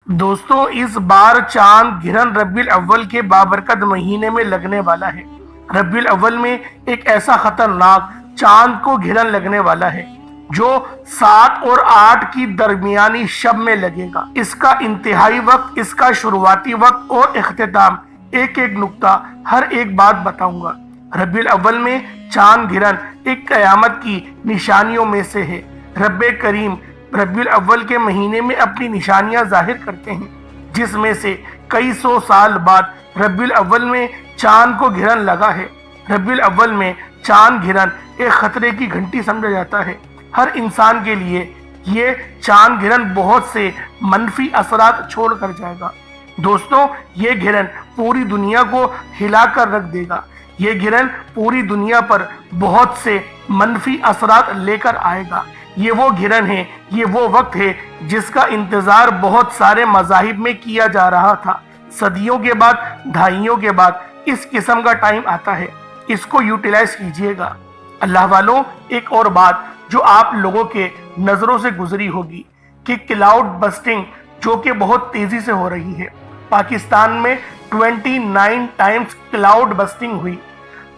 दोस्तों, इस बार चांद ग्रहण रबीउल अव्वल के बाबरकत महीने में लगने वाला है। रबीउल अव्वल में एक ऐसा खतरनाक चांद को ग्रहण लगने वाला है जो 7 और 8 की दरमियानी शब में लगेगा। इसका इंतहाई वक्त, इसका शुरुआती वक्त और इख्तिताम, एक एक नुक्ता, हर एक बात बताऊंगा। रबीउल अव्वल में चांद ग्रहण एक कयामत की निशानियों में से है। रब्बे करीम रबीउल अव्वल के महीने में अपनी निशानियां जाहिर करते हैं, जिसमें से कई सौ साल बाद रबीउल अव्वल में चांद को ग्रहण लगा है। रबीउल अव्वल में चांद ग्रहण एक खतरे की घंटी समझा जाता है। हर इंसान के लिए ये चांद ग्रहण बहुत से मनफी असरात छोड़ कर जाएगा। दोस्तों, ये ग्रहण पूरी दुनिया को हिलाकर रख देगा। ये ग्रहण पूरी दुनिया पर बहुत से मनफी असरात लेकर आएगा। ये वो ग्रहण है, ये वो वक्त है जिसका इंतजार बहुत सारे मज़ाहिब में किया जा रहा था। सदियों के बाद, दहाइयों के बाद इस किस्म का टाइम आता है। इसको यूटिलाइज कीजिएगा। अल्लाह वालों, एक और बात जो आप लोगों के नज़रों से गुजरी होगी कि क्लाउड बस्टिंग जो कि बहुत तेजी से हो रही है। पाकिस्तान में 29 टाइम्स क्लाउड बस्टिंग हुई।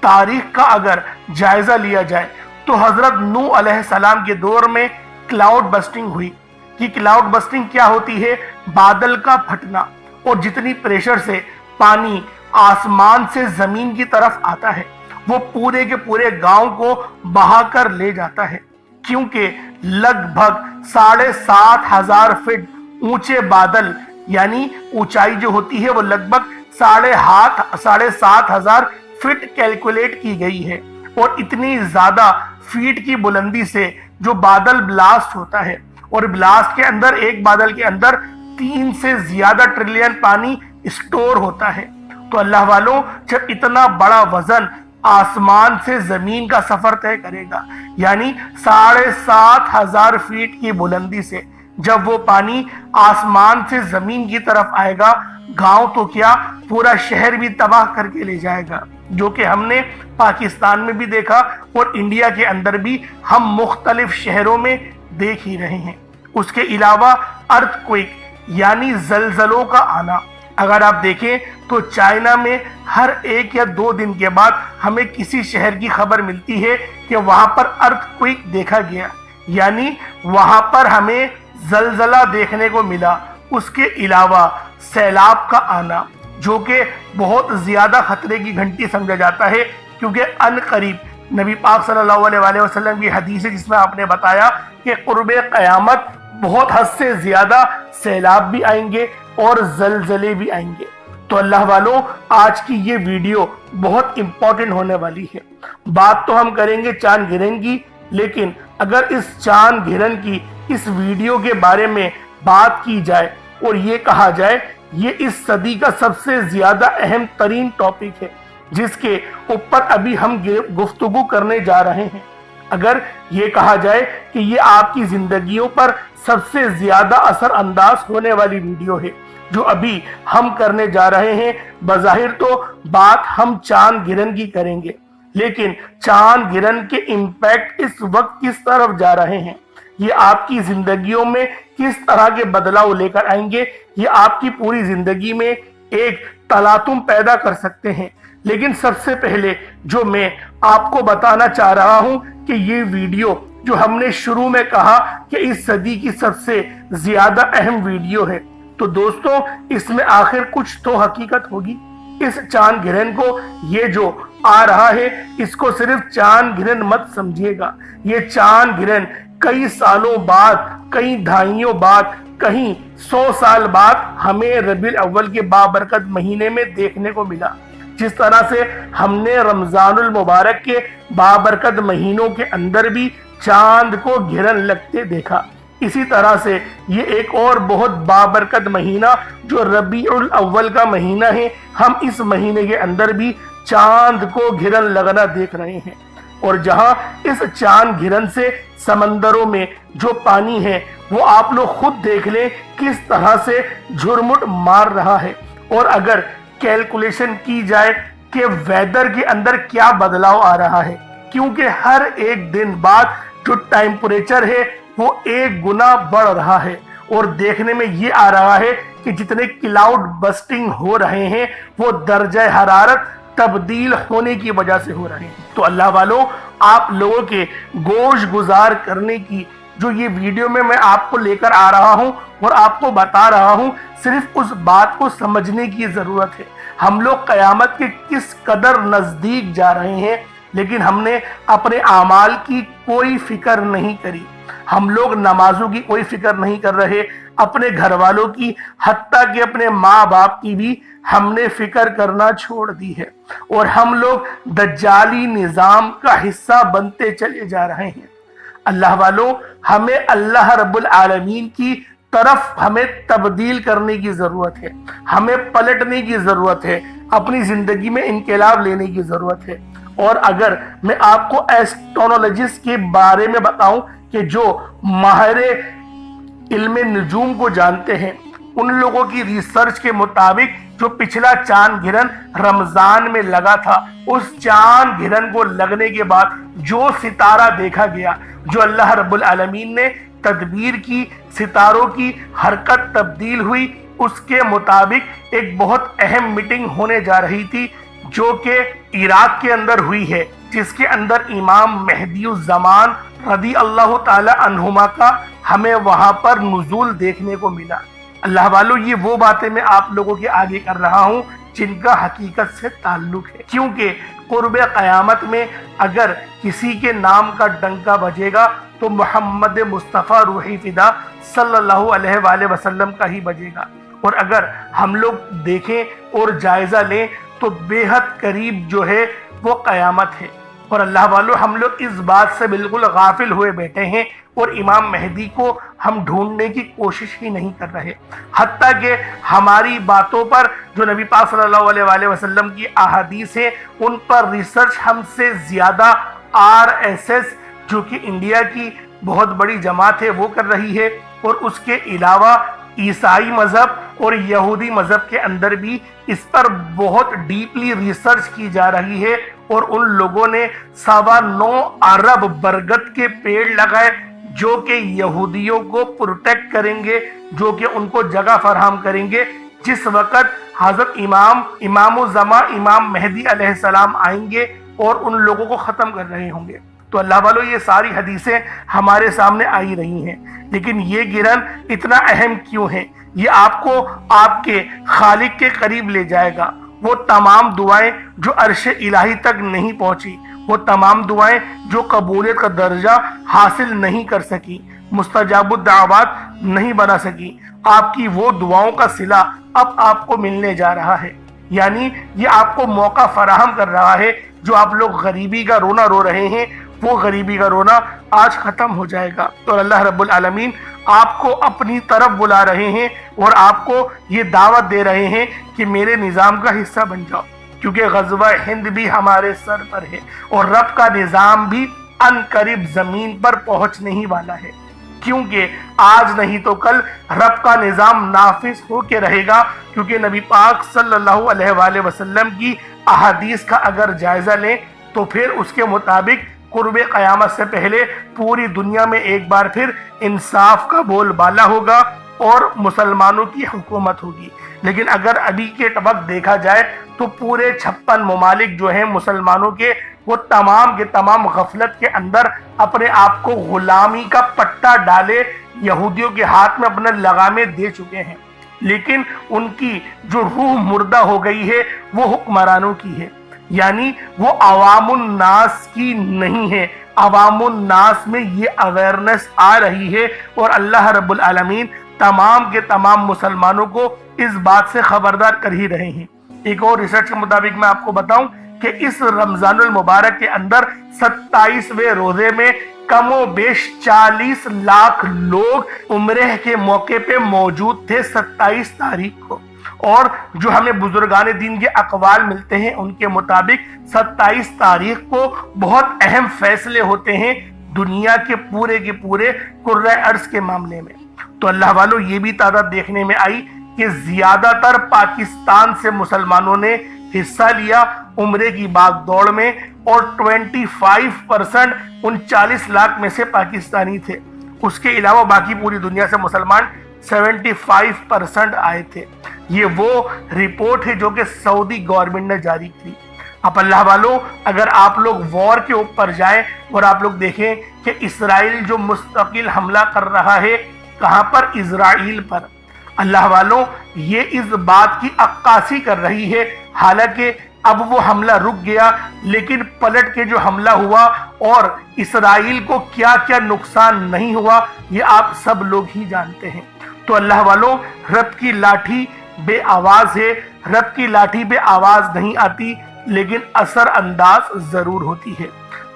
तारीख का अगर जायजा लिया जाए तो हजरत नूह अलैहिस्सलाम के दौर में क्लाउड बस्टिंग हुई। कि क्लाउड बस्टिंग क्या होती है? बादल का फटना, और जितनी प्रेशर से पानी आसमान से जमीन की तरफ आता है वो पूरे के पूरे गांव को बहाकर ले जाता है। क्योंकि लगभग 7,500 फीट ऊंचे बादल, यानी ऊंचाई जो होती है वो लगभग 7,500 फीट कैलकुलेट की गई है। और इतनी ज्यादा फीट की बुलंदी से जो बादल ब्लास्ट होता है, और ब्लास्ट के अंदर, एक बादल के अंदर 3 से ज्यादा ट्रिलियन पानी स्टोर होता है। तो अल्लाह वालों, जब इतना बड़ा वजन आसमान से जमीन का सफर तय करेगा, यानी 7,500 फीट की बुलंदी से जब वो पानी आसमान से जमीन की तरफ आएगा, गांव तो क्या, पूरा शहर भी तबाह करके ले जाएगा। जो कि हमने पाकिस्तान में भी देखा और इंडिया के अंदर भी हम मुख्तलिफ शहरों में देख ही रहे हैं। उसके अलावा अर्थक्वेक यानी जलजलों का आना, अगर आप देखें तो चाइना में हर 1 या 2 दिन के बाद हमें किसी शहर की खबर मिलती है कि वहां पर अर्थक्वेक देखा गया, यानी वहां पर हमें जलजला देखने को मिला। उसके अलावा सैलाब का आना, जो कि बहुत ज्यादा खतरे की घंटी समझा जाता है, क्योंकि अनकरीब नबी पाक सल्लल्लाहु अलैहि वसल्लम की हदीस है जिसमें आपने बताया कि कुर्बे क़यामत बहुत हद से ज्यादा सैलाब भी आएंगे और जलजले भी आएंगे। तो अल्लाह वालों, आज की ये वीडियो बहुत इंपॉर्टेंट होने वाली है। बात तो हम करेंगे चांद ग्रहण की, लेकिन अगर इस चांद ग्रहण की इस वीडियो के बारे में बात की जाए और ये कहा जाए ये इस सदी का सबसे ज्यादा अहम तरीन टॉपिक है जिसके ऊपर अभी हम गुफ्तगू करने जा रहे हैं, अगर ये कहा जाए कि ये आपकी जिंदगियों पर सबसे ज्यादा असर अंदाज होने वाली वीडियो है जो अभी हम करने जा रहे हैं। बज़ाहिर तो बात हम चांद ग्रहण की करेंगे, लेकिन चांद ग्रहण के इम्पैक्ट इस वक्त किस तरफ जा रहे हैं, ये आपकी जिंदगियों में किस तरह के बदलाव लेकर आएंगे, ये आपकी पूरी जिंदगी में एक तलातुम पैदा कर सकते हैं। लेकिन सबसे पहले जो मैं आपको बताना चाह रहा हूं कि ये वीडियो जो हमने शुरू में कहा कि इस सदी की सबसे ज्यादा अहम वीडियो है, तो दोस्तों इसमें आखिर कुछ तो हकीकत होगी। इस चांद ग्रहण को, ये जो आ रहा है, इसको सिर्फ चांद ग्रहण मत समझिएगा। ये चांद ग्रहण कई सालों बाद, कई दहाइयों बाद, कहीं 100 साल बाद हमें रबीउल अव्वल के बाबरकत महीने में देखने को मिला। जिस तरह से हमने रमजानुल मुबारक के बाबरकत महीनों के अंदर भी चांद को ग्रहण लगते देखा, इसी तरह से ये एक और बहुत बाबरकत महीना जो रबीउल अव्वल का महीना है, हम इस महीने के अंदर भी चांद को ग्रहण लगना देख रहे हैं। और जहां इस चांद ग्रहण से समंदरों में जो पानी है वो आप लोग खुद देख लें किस तरह से झुरमुट मार रहा है। और अगर कैलकुलेशन की जाए कि वेदर के अंदर क्या बदलाव आ रहा है, क्योंकि हर एक दिन बाद जो टेम्परेचर है वो 1 गुना बढ़ रहा है, और देखने में ये आ रहा है کہ جتنے کلاؤڈ بسٹنگ ہو رہے ہیں وہ درجہ حرارت تبدیل ہونے کی وجہ سے ہو رہے ہیں۔ تو اللہ والوں، آپ لوگوں کے گوش گزار کرنے کی جو یہ ویڈیو میں آپ کو لے کر آ رہا ہوں اور آپ کو بتا رہا ہوں، صرف اس بات کو سمجھنے کی ضرورت ہے ہم لوگ قیامت کے کس قدر نزدیک جا رہے ہیں، لیکن ہم نے اپنے اعمال کی کوئی فکر نہیں کری۔ ہم لوگ نمازوں کی کوئی فکر نہیں کر رہے، اپنے گھر والوں کی، حتیٰ کہ اپنے ماں باپ کی بھی ہم نے فکر کرنا چھوڑ دی ہے، اور ہم لوگ دجالی نظام کا حصہ بنتے چلے جا رہے ہیں۔ اللہ والوں، ہمیں اللہ رب العالمین کی طرف ہمیں تبدیل کرنے کی ضرورت ہے، ہمیں پلٹنے کی ضرورت ہے، اپنی زندگی میں انقلاب لینے کی ضرورت ہے۔ اور اگر میں آپ کو ایسٹرونالوجسٹ کے بارے میں بتاؤں کہ جو ماہر علم نجوم کو جانتے ہیں، ان لوگوں کی ریسرچ کے مطابق جو پچھلا چاند گرہن رمضان میں لگا تھا، اس چاند گرہن کو لگنے کے بعد جو ستارہ دیکھا گیا، جو اللہ رب العالمین نے تدبیر کی، ستاروں کی حرکت تبدیل ہوئی، اس کے مطابق ایک بہت اہم میٹنگ ہونے جا رہی تھی جو کہ عراق کے اندر ہوئی ہے، جس کے اندر امام مہدی الزمان رضی اللہ تعالی عنہما کا ہمیں وہاں پر نزول دیکھنے کو ملا۔ اللہ والو، یہ وہ باتیں میں آپ لوگوں کے آگے کر رہا ہوں جن کا حقیقت سے تعلق ہے، کیونکہ قرب قیامت میں اگر کسی کے نام کا ڈنکا بجے گا تو محمد مصطفیٰ روحی فدا صلی اللہ علیہ وآلہ وسلم کا ہی بجے گا۔ اور اگر ہم لوگ دیکھیں اور جائزہ لیں تو بے حد قریب جو ہے وہ قیامت ہے، اور اللہ والو، ہم لوگ اس بات سے بالکل غافل ہوئے بیٹھے ہیں اور امام مہدی کو ہم ڈھونڈنے کی کوشش ہی نہیں کر رہے، حتیٰ کہ ہماری باتوں پر جو نبی پاک صلی اللہ علیہ وآلہ وسلم کی احادیث ہیں ان پر ریسرچ ہم سے زیادہ RSS جو کہ انڈیا کی بہت بڑی جماعت ہے وہ کر رہی ہے، اور اس کے علاوہ عیسائی مذہب اور یہودی مذہب کے اندر بھی اس پر بہت ڈیپلی ریسرچ کی جا رہی ہے، اور ان لوگوں نے 9.25 ارب برگد کے پیڑ لگائے جو کہ یہودیوں کو پروٹیکٹ کریں گے، جو کہ ان کو جگہ فراہم کریں گے جس وقت حضرت امام الزمان امام مہدی علیہ السلام آئیں گے اور ان لوگوں کو ختم کر رہے ہوں گے۔ تو اللہ والو، یہ ساری حدیثیں ہمارے سامنے آئی رہی ہیں، لیکن یہ گرہن اتنا اہم کیوں ہے؟ یہ آپ کو آپ کے خالق کے قریب لے جائے گا۔ وہ تمام دعائیں جو عرش الہی تک نہیں پہنچی، وہ تمام دعائیں جو قبولیت کا درجہ حاصل نہیں کر سکی، مستجاب الدعوات نہیں بنا سکی، آپ کی وہ دعاؤں کا صلہ اب آپ کو ملنے جا رہا ہے۔ یعنی یہ آپ کو موقع فراہم کر رہا ہے، جو آپ لوگ غریبی کا رونا رو رہے ہیں وہ غریبی کا رونا آج ختم ہو جائے گا، اور اللہ رب العالمین آپ کو اپنی طرف بلا رہے ہیں اور آپ کو یہ دعوت دے رہے ہیں کہ میرے نظام کا حصہ بن جاؤ، کیونکہ غزوہ ہند بھی ہمارے سر پر ہے اور رب کا نظام بھی ان قریب زمین پر پہنچنے ہی والا ہے، کیونکہ آج نہیں تو کل رب کا نظام نافذ ہو کے رہے گا، کیونکہ نبی پاک صلی اللہ علیہ وآلہ وسلم کی احادیث کا اگر جائزہ لیں تو پھر اس کے مطابق قرب قیامت سے پہلے پوری دنیا میں ایک بار پھر انصاف کا بول بالا ہوگا اور مسلمانوں کی حکومت ہوگی۔ لیکن اگر ابھی کے وقت دیکھا جائے تو پورے 56 ممالک جو ہیں مسلمانوں کے، وہ تمام کے تمام غفلت کے اندر اپنے آپ کو غلامی کا پٹا ڈالے یہودیوں کے ہاتھ میں اپنا لگامیں دے چکے ہیں، لیکن ان کی جو روح مردہ ہو گئی ہے وہ حکمرانوں کی ہے، یعنی وہ عوام الناس کی نہیں ہے۔ عوام الناس میں یہ اویئرنس آ رہی ہے اور اللہ رب العالمین تمام کے تمام مسلمانوں کو اس بات سے خبردار کر ہی رہے ہیں۔ ایک اور ریسرچ کے مطابق میں آپ کو بتاؤں کہ اس رمضان المبارک کے اندر 27ویں روزے میں کم و بیش 40 لاکھ لوگ عمرہ کے موقع پہ موجود تھے 27 تاریخ کو، اور جو ہمیں بزرگان دین کے اقوال ملتے ہیں ان کے مطابق 27 تاریخ کو بہت اہم فیصلے ہوتے ہیں دنیا کے پورے کرۂ ارض کے معاملے میں۔ تو اللہ والو، یہ بھی تعداد دیکھنے میں آئی کہ زیادہ تر پاکستان سے مسلمانوں نے حصہ لیا عمرے کی باغ دوڑ میں، اور 25% ان 40 لاکھ میں سے پاکستانی تھے۔ اس کے علاوہ باقی پوری دنیا سے مسلمان 75% आए थे। ये वो रिपोर्ट है जो कि सऊदी गवर्नमेंट ने जारी की। अब अल्लाह वालों, अगर आप लोग वॉर के ऊपर जाएं और आप लोग देखें कि इसराइल जो मुस्तकिल हमला कर रहा है, कहां पर? इजराइल पर। अल्लाह वालों, ये इस बात की अक्कासी कर रही है, हालांकि अब वो हमला रुक गया, लेकिन पलट के जो हमला हुआ और इसराइल को क्या क्या नुकसान नहीं हुआ, ये आप सब लोग ही जानते हैं। तो अल्लाह वालों, रब की लाठी बे आवाज है, रब की लाठी बे आवाज नहीं आती, लेकिन असर अंदाज जरूर होती है।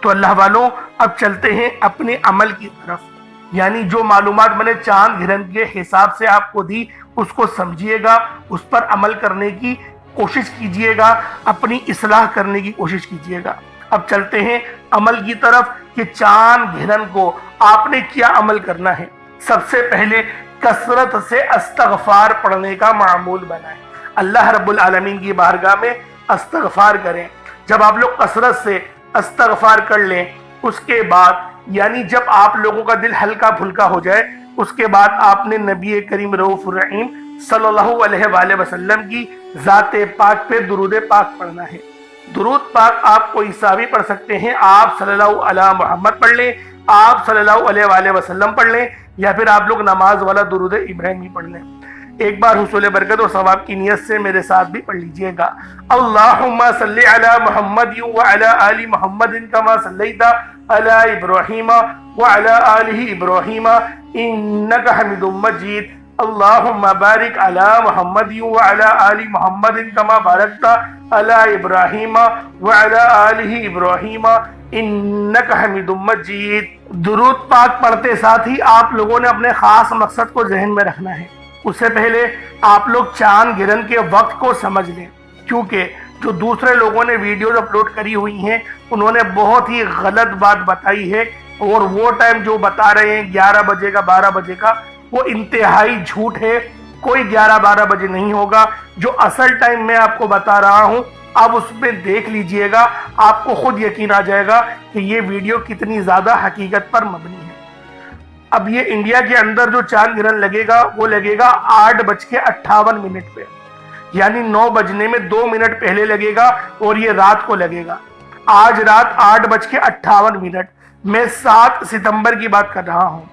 तो अल्लाह वालों, अब चलते हैं अपने अमल की तरफ, यानी जो मालूमात मैंने चांद गिरहन के हिसाब से आपको दी, उसको समझिएगा, उस पर अमल करने की कोशिश कीजिएगा, अपनी इस्लाह करने की कोशिश कीजिएगा। अब चलते हैं अमल की तरफ कि चांद गिरहन को आपने क्या अमल करना है। सबसे पहले कसरत से अस्तगफार पढ़ने का मामूल बनाएं। अल्लाह रब्बुल आलमीन की बारगाह में अस्तगफार करें। जब आप लोग कसरत से अस्तगफार कर लें, उसके बाद यानी जब आप लोगों का दिल हल्का फुल्का हो जाए, उसके बाद आपने नबी करीम रऊफुर रहीम सल्लल्लाहु अलैहि वसल्लम की ज़ाते पाक पे दुरूद पाक पढ़ना है। दुरूद पाक आप कोई सा भी पढ़ सकते हैं, आप सल्लल्लाहु अला मोहम्मद पढ़ लें, आप सल्लल्लाहु अलैहि वसल्लम पढ़ लें, या फिर आप लोग नमाज वाला दुरूद इब्राहिमी पढ़ लें। एक बार हुसूल बरकत और सवाब की नियत से मेरे साथ भी पढ़ लीजिएगा। अल्लाहुम्मा सल्लि अला मुहम्मद व अला आलि मुहम्मद कमा सल्लैता अला इब्राहीम व अला आलि इब्राहीम इन्नका हमीदुम मजीद। अल्लाहुम्मा बारिक अला मुहम्मद व अला आलि मुहम्मद कमा बारकता अला इब्राहीम व अला आलि इब्राहीम इन्नका हमीदुम मजीद। दुरूद पाक पढ़ते साथ ही आप लोगों ने अपने खास मकसद को जहन में रखना है। उससे पहले आप लोग चांद गिरहन के वक्त को समझ लें, क्योंकि जो दूसरे लोगों ने वीडियोज अपलोड करी हुई हैं, उन्होंने बहुत ही गलत बात बताई है, और वो टाइम जो बता रहे हैं 11 बजे का 12 बजे का, वो इंतहाई झूठ है। कोई 11-12 बजे नहीं होगा। जो असल टाइम मैं आपको बता रहा हूं, आप उसमें देख लीजिएगा, आपको खुद यकीन आ जाएगा कि ये वीडियो कितनी ज्यादा हकीकत पर मबनी है। अब ये इंडिया के अंदर जो चांद गिरहन लगेगा, वो लगेगा 8:58 पे, यानी 9 बजने में 2 मिनट पहले लगेगा, और ये रात को लगेगा। आज रात 8:58। मैं 7 सितंबर की बात कर रहा हूँ।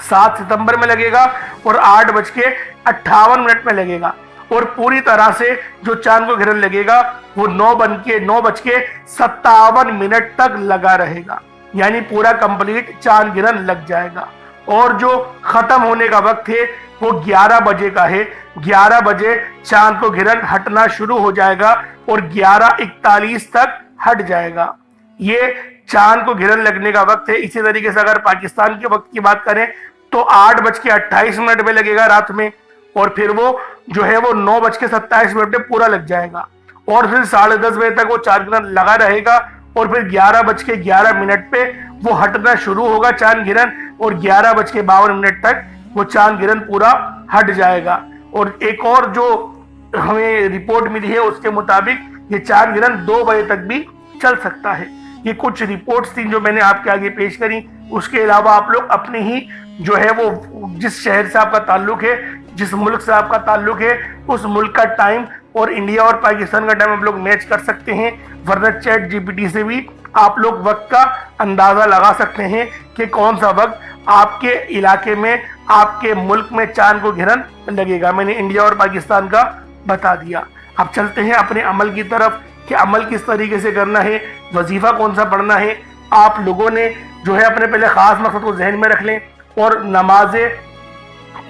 7 सितंबर में लगेगा और 8:58 में लगेगा, और पूरी तरह से जो चांद को गिरहन लगेगा वो 9:57 तक लगा रहेगा, यानी पूरा कंप्लीट चांद गिरहन लग जाएगा। और जो खत्म होने का वक्त है वो 11 बजे का है। 11 बजे चांद को गिरहन हटना शुरू हो जाएगा और 11:41 तक हट जाएगा। ये चांद को गिरहन लगने का वक्त है। इसी तरीके से अगर पाकिस्तान के वक्त की बात करें तो 8:28 में लगेगा रात में, और फिर वो जो है वो 9:27 में पूरा लग जाएगा, और फिर 10:30 बजे तक वो चांद गिरहन लगा रहेगा, और फिर 11:11 पे वो हटना शुरू होगा चांद गिरहन, और 11:52 तक वो चांद गिरहन पूरा हट जाएगा। और एक और जो हमें रिपोर्ट मिली है उसके मुताबिक ये चांद गिरहन 2 बजे तक भी चल सकता है। ये कुछ रिपोर्ट्स थी जो मैंने आपके आगे पेश करी। उसके अलावा आप लोग अपने ही जो है वो जिस शहर से आपका ताल्लुक है, जिस मुल्क से आपका ताल्लुक है, उस मुल्क का टाइम और इंडिया और पाकिस्तान का टाइम आप लोग मैच कर सकते हैं, वरना चैट जीपीटी से भी आप लोग वक्त का अंदाजा लगा सकते हैं कि कौन सा वक्त आपके इलाके में, आपके मुल्क में चांद को गिरहन लगेगा। मैंने इंडिया और पाकिस्तान का बता दिया। अब चलते हैं अपने अमल की तरफ कि अमल किस तरीके से करना है, वजीफा कौन सा पढ़ना है। आप लोगों ने जो है अपने पहले खास मकसद को जहन में रख लें, और नमाज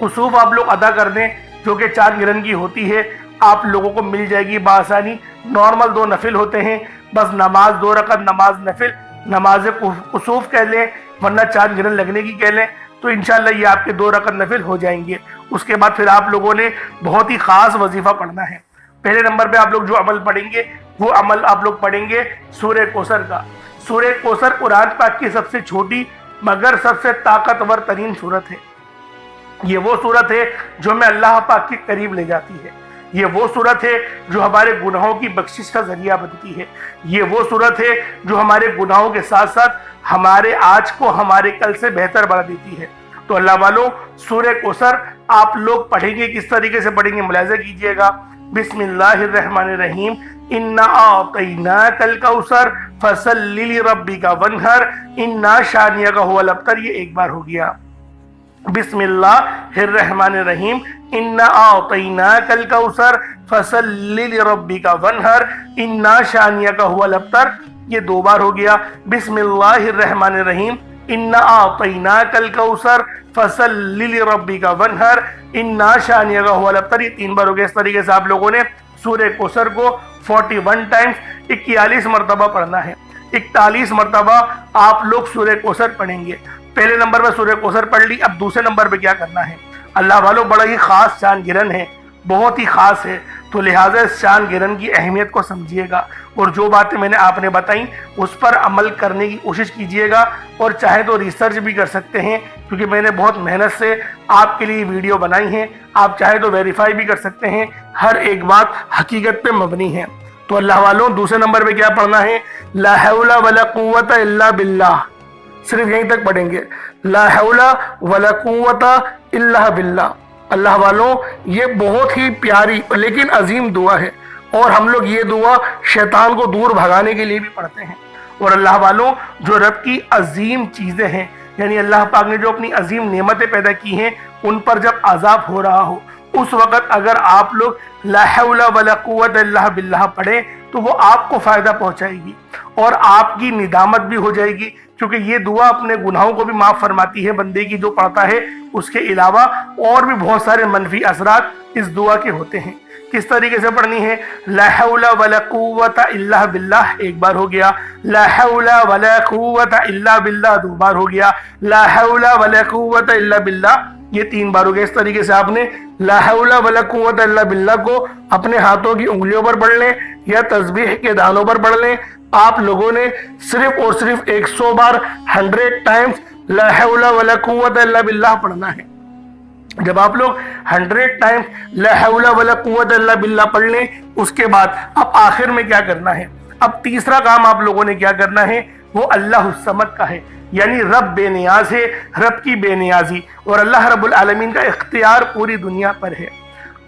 कुसूफ आप लोग अदा कर दें जो कि चांद गिरहन की होती है। आप लोगों को मिल जाएगी बासानी। नॉर्मल 2 नफिल होते हैं, बस नमाज 2 रकत नमाज नफिल, नमाज कुसूफ कह लें, वरना चांद गिरहन लगने की कह लें, तो इंशाल्लाह ये आपके 2 रकत नफिल हो जाएंगे। उसके बाद फिर आप लोगों ने बहुत ही खास वजीफा पढ़ना है। पहले नंबर पे आप लोग जो अमल पढ़ेंगे वो अमल आप लोग पढ़ेंगे सूरह कौसर का। सूरह कौसर कुरान पाक की सबसे छोटी मगर सबसे ताकतवर तरीन सूरत है। ये वो सूरत है जो हमें अल्लाह पाक के करीब ले जाती है। ये वो सूरत है जो हमारे गुनाहों की बख्शिश का जरिया बनती है। ये वो सूरत है जो हमारे गुनाहों के साथ साथ हमारे आज को हमारे कल से बेहतर बना देती है। तो अल्लाह वालों, सूरह कौसर آپ لوگ پڑھیں گے کس طریقے سے پڑھیں گے ملاحظہ کیجئے گا۔ بسم اللہ الرحمن الرحیم، انا اعطیناک الکوثر فصلی لربک وانحر انا شانئک هو الابتر، یہ ایک بار ہو گیا۔ بسم اللہ الرحمن الرحیم، انا اعطیناک الکوثر فصلی لربک وانحر انا شانئک هو الابتر، یہ دو بار ہو گیا۔ بسم اللہ الرحمن الرحیم، انا اعطیناک الکوثر فصلی لربک وانحر انا شانئک هو الابتر، یہ تین بار ہو گیا۔ اس طریقے سے آپ لوگوں نے سورہ کوثر کو 41 ٹائمز 41 مرتبہ پڑھنا ہے۔ 41 مرتبہ آپ لوگ سورہ کوثر پڑھیں گے۔ پہلے نمبر پر سورہ کوثر پڑھ لی، اب دوسرے نمبر پہ کیا کرنا ہے؟ اللہ والوں بڑا ہی خاص شان گرہن ہے، بہت ہی خاص ہے، تو لہٰذا اس شان گرہن کی اہمیت کو سمجھیے گا، اور جو باتیں میں نے آپ نے بتائیں اس پر عمل کرنے کی کوشش کیجیے گا، اور چاہے تو ریسرچ بھی کر سکتے ہیں، کیونکہ میں نے بہت محنت سے آپ کے لیے ویڈیو بنائی ہیں۔ آپ چاہے تو ویریفائی بھی کر سکتے ہیں، ہر ایک بات حقیقت پہ مبنی ہے۔ تو اللہ والوں دوسرے نمبر پہ کیا پڑھنا ہے؟ لا حول ولا قوت الا باللہ، صرف یہیں تک پڑھیں گے، لا حول ولا قوت الا باللہ۔ اللہ والوں یہ بہت ہی پیاری لیکن عظیم دعا ہے، اور ہم لوگ یہ دعا شیطان کو دور بھگانے کے لیے بھی پڑھتے ہیں۔ اور اللہ والوں جو رب کی عظیم چیزیں ہیں، یعنی اللہ پاک نے جو اپنی عظیم نعمتیں پیدا کی ہیں، ان پر جب عذاب ہو رہا ہو، اس وقت اگر آپ لوگ لا حول ولا قوت الا باللہ پڑھیں تو وہ آپ کو فائدہ پہنچائے گی، اور آپ کی ندامت بھی ہو جائے گی، کیونکہ یہ دعا اپنے گناہوں کو بھی معاف فرماتی ہے بندے کی جو پڑھتا ہے۔ اس کے علاوہ اور بھی بہت سارے منفی اثرات اس دعا کے ہوتے ہیں۔ کس طریقے سے پڑھنی ہے؟ لا حول ولا قوت الا باللہ ایک بار ہو گیا، لا حول ولا قوت الا باللہ دو بار ہو گیا، لا حول ولا قوت الا باللہ یہ تین بار ہو گیا۔ اس طریقے سے آپ نے لا حول ولا قوت الا باللہ کو اپنے ہاتھوں کی انگلیوں پر پڑھ لیں یا تسبیح کے دانوں پر پڑھ لیں۔ آپ لوگوں نے صرف اور صرف 100 بار 100 ٹائمز لا حول ولا قوت الا باللہ پڑھنا ہے۔ جب آپ لوگ 100 ٹائمز لا حول ولا قوت الا باللہ پڑھ لیں، اس کے بعد اب آخر میں کیا کرنا ہے؟ اب تیسرا کام آپ لوگوں نے کیا کرنا ہے؟ وہ اللہ الصمد کا ہے، یعنی رب بے نیاز ہے، رب کی بے نیازی، اور اللہ رب العالمین کا اختیار پوری دنیا پر ہے،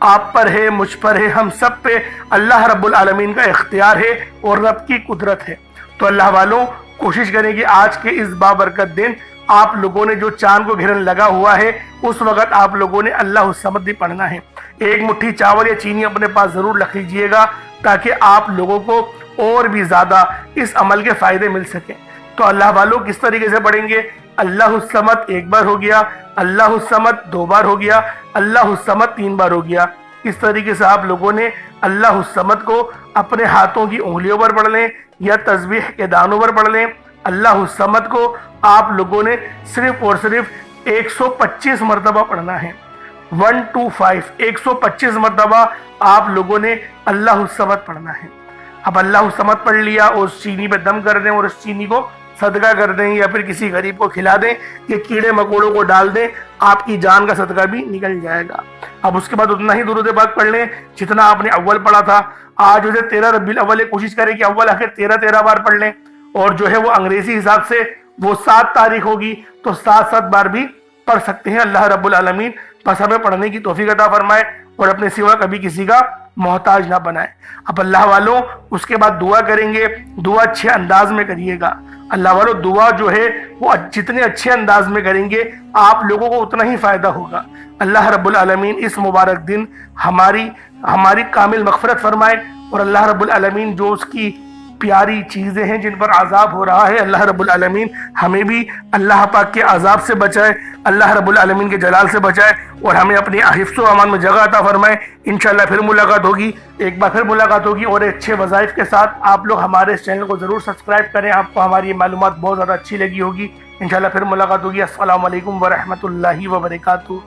آپ پر ہے، مجھ پر ہے، ہم سب پہ اللہ رب العالمین کا اختیار ہے اور رب کی قدرت ہے۔ تو اللہ والوں کوشش کریں کہ آج کے اس بابرکت دن آپ لوگوں نے جو چاند کو گھرن لگا ہوا ہے، اس وقت آپ لوگوں نے اللہ الصمد بھی پڑھنا ہے۔ ایک مٹھی چاول یا چینی اپنے پاس ضرور رکھ لیجئے گا، تاکہ آپ لوگوں کو اور بھی زیادہ اس عمل کے فائدے مل سکیں۔ تو اللہ والوں کس طریقے سے پڑھیں گے؟ اللہ الصمد ایک بار ہو گیا، اللہ الصمد دو بار ہو گیا، اللہ الصمد تین بار ہو گیا۔ اس طریقے سے آپ لوگوں نے اللہ الصمد کو اپنے ہاتھوں کی انگلیوں پر پڑھ لیں یا تسبیح کے دانوں پر پڑھ لیں۔ اللہ الصمد کو آپ لوگوں نے صرف اور صرف 125 مرتبہ پڑھنا ہے، 125 125 مرتبہ آپ لوگوں نے اللہ الصمد پڑھنا ہے۔ اب اللہ الصمد پڑھ لیا اور اس چینی پہ دم کر دیں اور اس چینی کو صدقہ کر دیں یا پھر کسی غریب کو کھلا دیں یا کیڑے مکوڑوں کو ڈال دیں، آپ کی جان کا صدقہ بھی نکل جائے گا۔ اب اس کے بعد اتنا ہی درود پاک پڑھ لیں جتنا آپ نے اول پڑھا تھا۔ آج اسے 13 ربیع الاول کوشش کریں کہ اول آخر 13 بار پڑھ لیں، اور جو ہے وہ انگریزی حساب سے وہ 7 تاریخ ہوگی تو 7 بار بھی پڑھ سکتے ہیں۔ اللہ رب العالمین بس ہمیں پڑھنے کی توفیق عطا فرمائے اور اپنے سوا کبھی کسی کا محتاج نہ بنائے۔ اب اللہ والوں اس کے بعد دعا کریں گے، دعا اچھے انداز میں کریے گا۔ اللہ والوں دعا جو ہے وہ جتنے اچھے انداز میں کریں گے آپ لوگوں کو اتنا ہی فائدہ ہوگا۔ اللہ رب العالمین اس مبارک دن ہماری کامل مغفرت فرمائے، اور اللہ رب العالمین جو اس کی پیاری چیزیں ہیں جن پر عذاب ہو رہا ہے، اللہ رب العالمین ہمیں بھی اللہ پاک کے عذاب سے بچائے، اللہ رب العالمین کے جلال سے بچائے، اور ہمیں اپنی حفظ و امان میں جگہ عطا فرمائے۔ انشاءاللہ پھر ملاقات ہوگی، ایک بار پھر ملاقات ہوگی اور اچھے وظائف کے ساتھ۔ آپ لوگ ہمارے اس چینل کو ضرور سبسکرائب کریں، آپ کو ہماری معلومات بہت زیادہ اچھی لگی ہوگی۔ انشاءاللہ پھر ملاقات ہوگی۔ السلام علیکم ورحمۃ اللہ وبرکاتہ۔